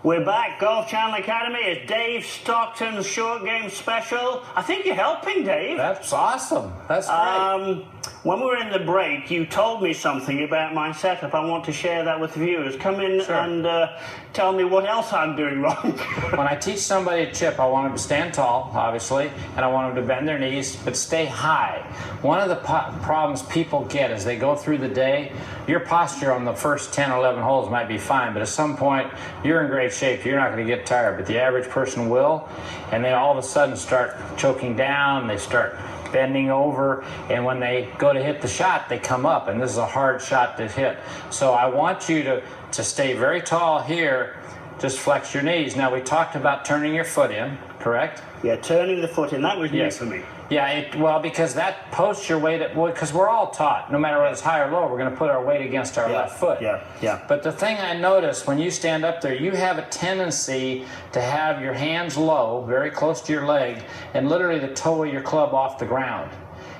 We're back. Golf Channel Academy. It's Dave Stockton's short game special. I think you're helping, Dave. That's awesome. That's great. When we were in the break, you told me something about my setup. I want to share that with the viewers. Come in and tell me what else I'm doing wrong. When I teach somebody to chip, I want them to stand tall, obviously, and I want them to bend their knees, but stay high. One of the problems people get as they go through the day, your posture on the first 10 or 11 holes might be fine, but at some point, you're in great shape. You're not going to get tired, but the average person will, and they all of a sudden start choking down, they start bending over, and when they go to hit the shot, they come up, and this is a hard shot to hit. So I want you to stay very tall here. Just flex your knees. Now, we talked about turning your foot in, correct? Yeah, turning the foot in. That was new for me. Yeah, well, because that posts your weight at, because we're all taught, no matter whether it's high or low, we're going to put our weight against our left foot. Yeah. But the thing I noticed when you stand up there, you have a tendency to have your hands low, very close to your leg, and literally the toe of your club off the ground.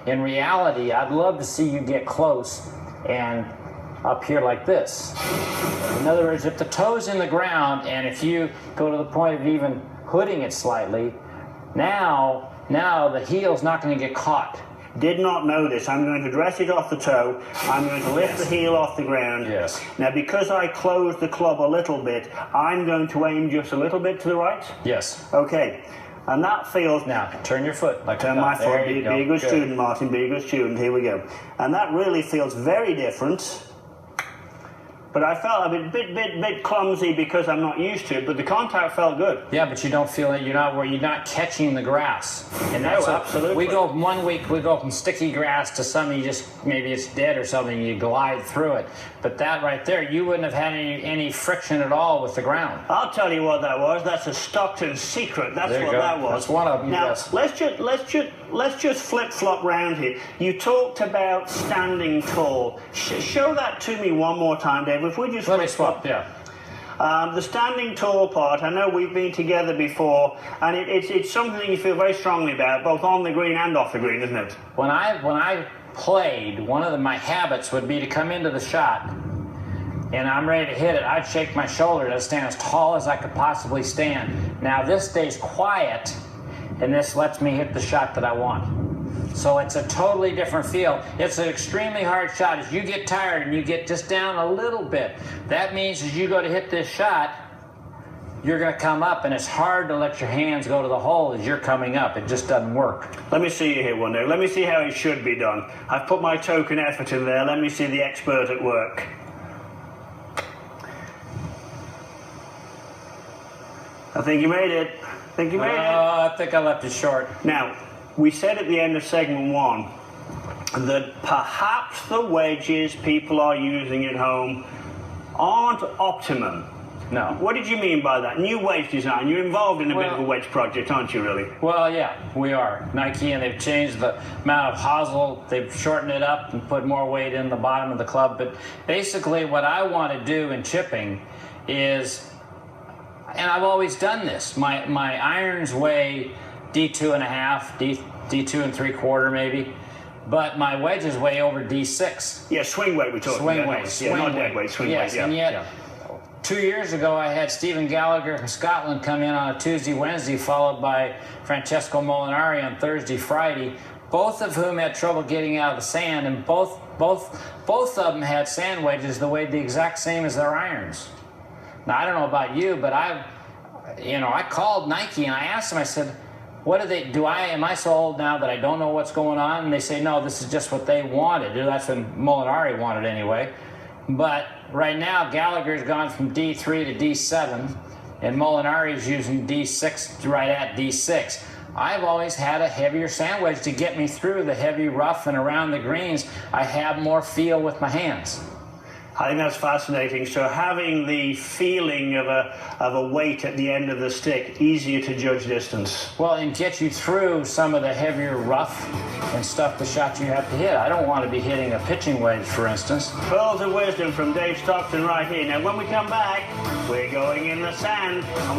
In reality, I'd love to see you get close and up here like this. In other words, if the toe's in the ground, and if you go to the point of even hooding it slightly, now the heel's not going to get caught. Did not know this. I'm going to dress it off the toe. I'm going to lift the heel off the ground. Yes. Now, because I closed the club a little bit, I'm going to aim just a little bit to the right. Yes. Okay. And that feels... Now, turn your foot. Turn my foot. Be a good student, Martin. Be a good student. Here we go. And that really feels very different. But I felt a bit clumsy because I'm not used to it, but the contact felt good. Yeah, but you don't feel it. You're not catching the grass. And that's absolutely. We go 1 week. We go from sticky grass to something you just maybe it's dead or something. You glide through it. But that right there, you wouldn't have had any friction at all with the ground. I'll tell you what that was. That's a Stockton secret. That's what that was. That's one of them. Now yes. let's just flip flop round here. You talked about standing tall. Show that to me one more time, Dave. If we just let me swap. Yeah. The standing tall part, I know we've been together before, and it's something you feel very strongly about, both on the green and off the green, isn't it? When I played, one of my habits would be to come into the shot, and I'm ready to hit it. I'd shake my shoulder to stand as tall as I could possibly stand. Now this stays quiet, and this lets me hit the shot that I want. So it's a totally different feel. It's an extremely hard shot. As you get tired and you get just down a little bit, that means as you go to hit this shot, you're going to come up, and it's hard to let your hands go to the hole as you're coming up. It just doesn't work. Let me see you here one day. Let me see how it should be done. I've put my token effort in there. Let me see the expert at work. I think you made it. I think I left it short. Now, we said at the end of segment 1 that perhaps the wedges people are using at home aren't optimum. No. What did you mean by that? New wedge design. You're involved in a bit of a wedge project, aren't you, really? Well, yeah, we are. Nike, and they've changed the amount of hosel. They've shortened it up and put more weight in the bottom of the club. But basically what I want to do in chipping is, and I've always done this, my irons weigh D2.5, D2 3/4 maybe, but my wedges weigh over D6. Yeah, swing weight we're talking swing about. Weight, yeah, not dead weight, swing weight. Yeah, and yet 2 years ago I had Stephen Gallagher from Scotland come in on a Tuesday, Wednesday, followed by Francesco Molinari on Thursday, Friday, both of whom had trouble getting out of the sand, and both of them had sand wedges that weighed the exact same as their irons. Now I don't know about you, but I called Nike and I asked them, I said, what do they do? Am I so old now that I don't know what's going on? And they say, no, this is just what they wanted. That's what Molinari wanted anyway. But right now, Gallagher's gone from D3 to D7, and Molinari's using D6 right at D6. I've always had a heavier sand wedge to get me through the heavy rough and around the greens. I have more feel with my hands. I think that's fascinating. So having the feeling of a weight at the end of the stick, easier to judge distance. Well, and get you through some of the heavier rough and stuff, the shots you have to hit. I don't want to be hitting a pitching wedge, for instance. Pearls of wisdom from Dave Stockton right here. Now, when we come back, we're going in the sand. And